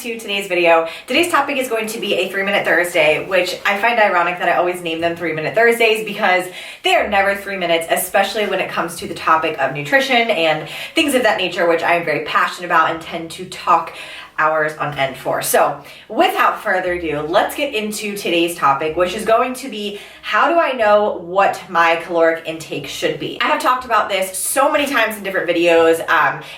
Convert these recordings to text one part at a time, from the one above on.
to today's video. Today's topic is going to be a 3-Minute Thursday, which I find ironic that I always name them 3-Minute Thursdays because they are never 3 minutes, especially when it comes to the topic of nutrition and things of that nature, which I am very passionate about and tend to talk hours on end for. So without further ado, let's get into today's topic, which is going to be, how do I know what my caloric intake should be? I have talked about this so many times in different videos,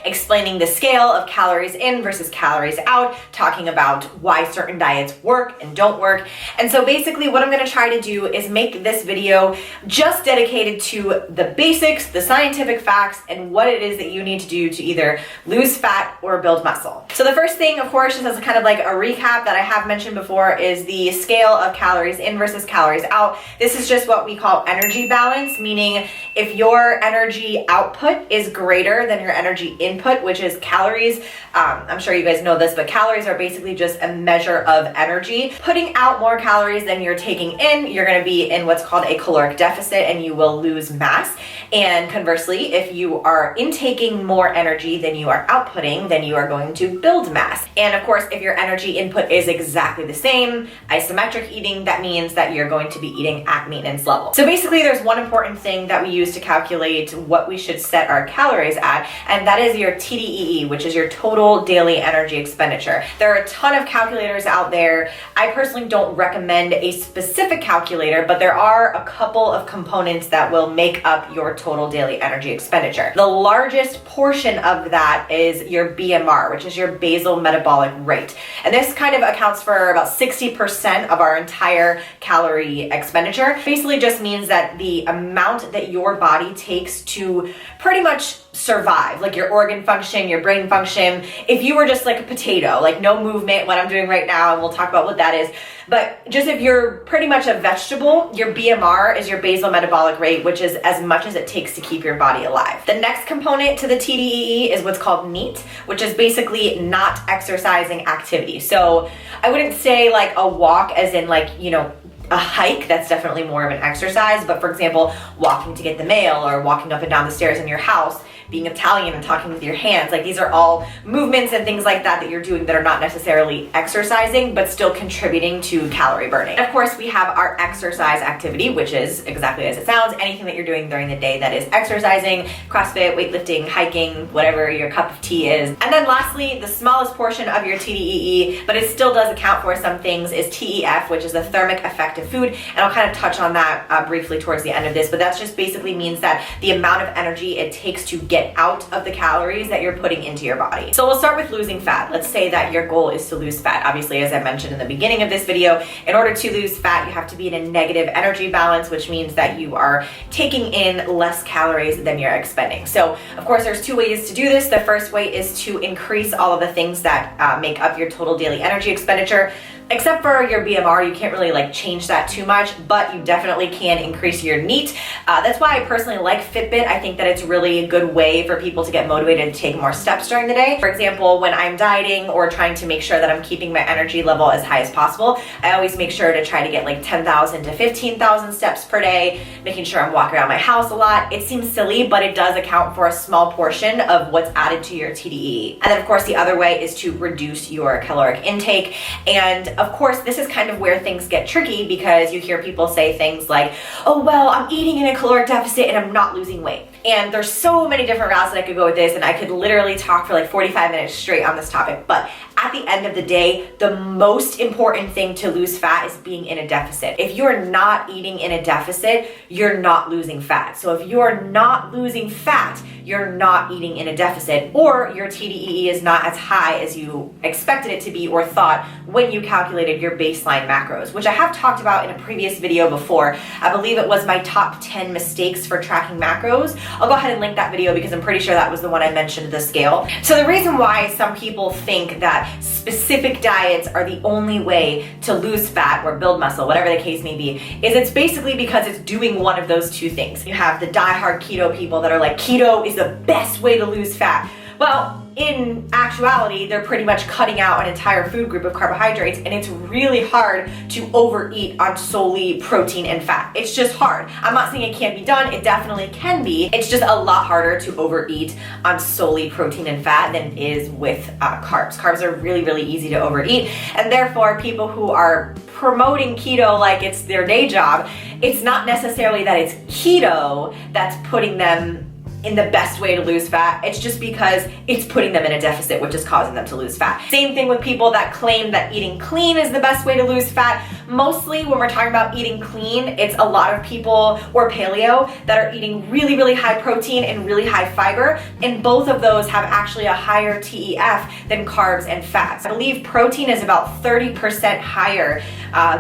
explaining the scale of calories in versus calories out, talking about why certain diets work and don't work. And so basically what I'm going to try to do is make this video just dedicated to the basics, the scientific facts, and what it is that you need to do to either lose fat or build muscle. So the first thing, of course, just as kind of like a recap that I have mentioned before, is the scale of calories in versus calories out. This is just what we call energy balance, meaning if your energy output is greater than your energy input, which is calories. I'm sure you guys know this, but calories are basically just a measure of energy. Putting out more calories than you're taking in, you're going to be in what's called a caloric deficit and you will lose mass. And conversely, if you are intaking more energy than you are outputting, then you are going to build mass. And of course, if your energy input is exactly the same, isometric eating, that means that you're going to be eating at maintenance level. So basically, there's one important thing that we use to calculate what we should set our calories at, and that is your TDEE, which is your total daily energy expenditure. There are a ton of calculators out there. I personally don't recommend a specific calculator, but there are a couple of components that will make up your total daily energy expenditure. The largest portion of that is your BMR, which is your basal metabolic rate. And this kind of accounts for about 60% of our entire calorie expenditure. Basically just means that the amount that your body takes to pretty much survive, like your organ function, your brain function. If you were just like a potato, like no movement, what I'm doing right now, and we'll talk about what that is, but just if you're pretty much a vegetable, your BMR is your basal metabolic rate, which is as much as it takes to keep your body alive. The next component to the TDEE is what's called NEAT, which is basically not exercising activity. So I wouldn't say like a walk as in like, you know, a hike. That's definitely more of an exercise. But for example, walking to get the mail or walking up and down the stairs in your house, being Italian and talking with your hands, like these are all movements and things like that that you're doing that are not necessarily exercising, but still contributing to calorie burning. And of course, we have our exercise activity, which is exactly as it sounds, anything that you're doing during the day that is exercising, CrossFit, weightlifting, hiking, whatever your cup of tea is. And then lastly, the smallest portion of your TDEE, but it still does account for some things, is TEF, which is the thermic effect of food. And I'll kind of touch on that briefly towards the end of this, but that just basically means that the amount of energy it takes to get out of the calories that you're putting into your body. So we'll start with losing fat. Let's say that your goal is to lose fat. Obviously, as I mentioned in the beginning of this video, in order to lose fat, you have to be in a negative energy balance, which means that you are taking in less calories than you're expending. So of course, there's two ways to do this. The first way is to increase all of the things that make up your total daily energy expenditure. Except for your BMR, you can't really like change that too much, but you definitely can increase your NEAT. That's why I personally like Fitbit. I think that it's really a good way for people to get motivated to take more steps during the day. For example, when I'm dieting or trying to make sure that I'm keeping my energy level as high as possible, I always make sure to try to get like 10,000 to 15,000 steps per day, making sure I'm walking around my house a lot. It seems silly, but it does account for a small portion of what's added to your TDEE. And then of course, the other way is to reduce your caloric intake. And of course, this is kind of where things get tricky because you hear people say things like, oh, well, I'm eating in a caloric deficit and I'm not losing weight. And there's so many different routes that I could go with this, and I could literally talk for like 45 minutes straight on this topic. But at the end of the day, the most important thing to lose fat is being in a deficit. If you're not eating in a deficit, you're not losing fat. So if you're not losing fat, you're not eating in a deficit, or your TDEE is not as high as you expected it to be or thought when you calculated your baseline macros, which I have talked about in a previous video before. I believe it was my top 10 mistakes for tracking macros. I'll go ahead and link that video because I'm pretty sure that was the one I mentioned, the scale. So the reason why some people think that specific diets are the only way to lose fat or build muscle, whatever the case may be, is it's basically because it's doing one of those two things. You have the diehard keto people that are like, keto is the best way to lose fat. Well, in actuality, they're pretty much cutting out an entire food group of carbohydrates, and it's really hard to overeat on solely protein and fat. It's just hard. I'm not saying it can't be done, it definitely can be. It's just a lot harder to overeat on solely protein and fat than it is with carbs. Carbs are really, really easy to overeat, and therefore people who are promoting keto like it's their day job, it's not necessarily that it's keto that's putting them in the best way to lose fat. It's just because it's putting them in a deficit, which is causing them to lose fat. Same thing with people that claim that eating clean is the best way to lose fat. Mostly when we're talking about eating clean, it's a lot of people, or paleo, that are eating really, really high protein and really high fiber, and both of those have actually a higher TEF than carbs and fats. I believe protein is about 30% higher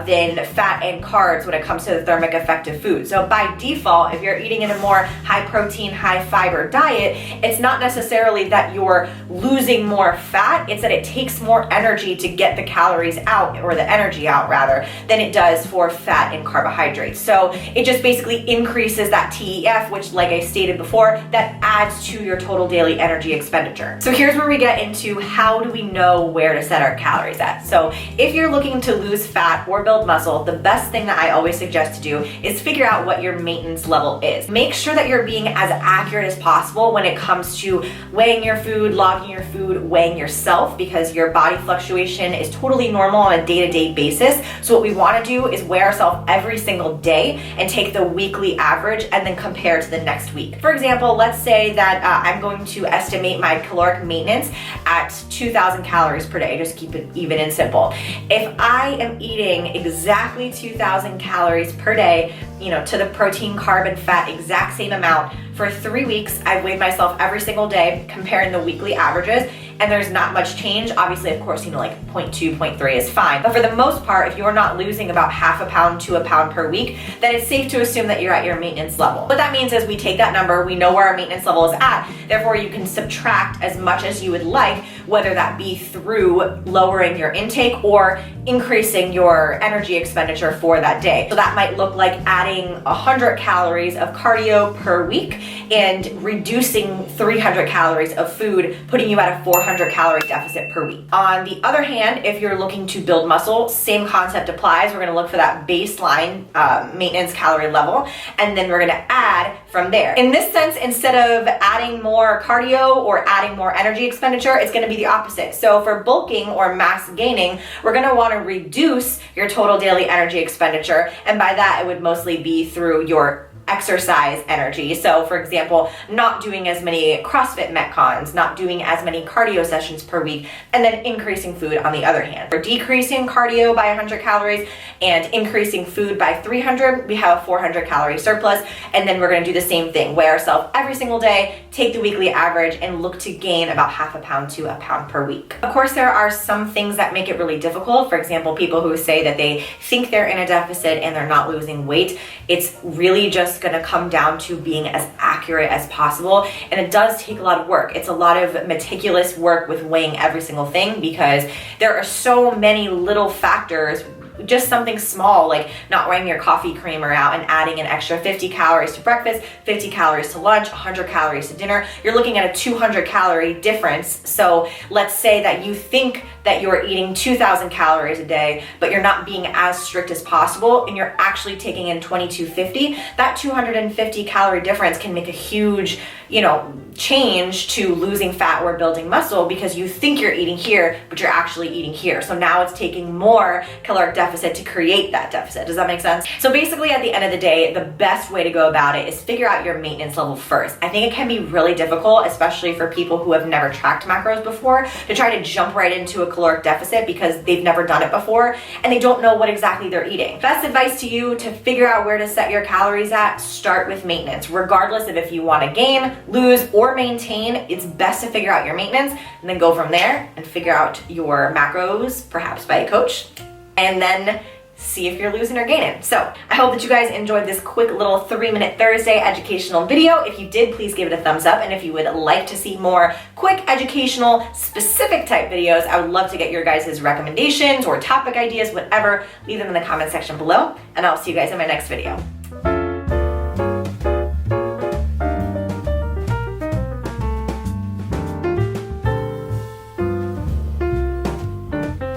than fat and carbs when it comes to the thermic effect of food. So by default, if you're eating in a more high protein, high fiber diet, it's not necessarily that you're losing more fat, it's that it takes more energy to get the calories out, or the energy out rather, than it does for fat and carbohydrates. So it just basically increases that TEF, which, like I stated before, that adds to your total daily energy expenditure. So here's where we get into how do we know where to set our calories at. So if you're looking to lose fat or build muscle, the best thing that I always suggest to do is figure out what your maintenance level is. Make sure that you're being as accurate as possible when it comes to weighing your food, logging your food, weighing yourself, because your body fluctuation is totally normal on a day-to-day basis. So what we want to do is weigh ourselves every single day and take the weekly average and then compare to the next week. For example, let's say that I'm going to estimate my caloric maintenance at 2,000 calories per day. Just keep it even and simple. If I am eating exactly 2,000 calories per day, to the protein, carb, and fat exact same amount for 3 weeks, I've weighed myself every single day, comparing the weekly averages, and there's not much change. Obviously, of course, like 0.2, 0.3 is fine. But for the most part, if you're not losing about half a pound to a pound per week, then it's safe to assume that you're at your maintenance level. What that means is we take that number, we know where our maintenance level is at, therefore you can subtract as much as you would like, whether that be through lowering your intake or increasing your energy expenditure for that day. So that might look like adding 100 calories of cardio per week and reducing 300 calories of food, putting you at a 400 calorie deficit per week. On the other hand, if you're looking to build muscle, same concept applies. We're gonna look for that baseline maintenance calorie level, and then we're gonna add from there. In this sense, instead of adding more cardio or adding more energy expenditure, it's gonna be the opposite. So for bulking or mass gaining, we're gonna wanna reduce your total daily energy expenditure, and by that it would mostly be through your exercise energy. So for example, not doing as many CrossFit Metcons, not doing as many cardio sessions per week, and then increasing food on the other hand. We're decreasing cardio by 100 calories and increasing food by 300, we have a 400 calorie surplus, and then we're gonna do the same thing, weigh ourselves every single day, take the weekly average, and look to gain about half a pound to a pound per week. Of course, there are some things that make it really difficult. For example, people who say that they think they're in a deficit and they're not losing weight. It's really just going to come down to being as accurate as possible, and it does take a lot of work. It's a lot of meticulous work with weighing every single thing, because there are so many little factors. Just something small like not wearing your coffee creamer out and adding an extra 50 calories to breakfast, 50 calories to lunch, 100 calories to dinner, you're looking at a 200 calorie difference. So let's say that you think that you're eating 2,000 calories a day, but you're not being as strict as possible, and you're actually taking in 2,250. That 250 calorie difference can make a huge, change to losing fat or building muscle, because you think you're eating here, but you're actually eating here. So now it's taking more caloric deficit to create that deficit. Does that make sense? So basically, at the end of the day, the best way to go about it is figure out your maintenance level first. I think it can be really difficult, especially for people who have never tracked macros before, to try to jump right into a caloric deficit because they've never done it before and they don't know what exactly they're eating. Best advice to you to figure out where to set your calories at, start with maintenance. Regardless of if you want to gain, lose, or maintain, it's best to figure out your maintenance and then go from there and figure out your macros, perhaps by a coach, and then see if you're losing or gaining. So I hope that you guys enjoyed this quick little 3-minute Thursday educational video. If you did, please give it a thumbs up. And if you would like to see more quick educational specific type videos, I would love to get your guys' recommendations or topic ideas, whatever. Leave them in the comment section below, and I'll see you guys in my next video.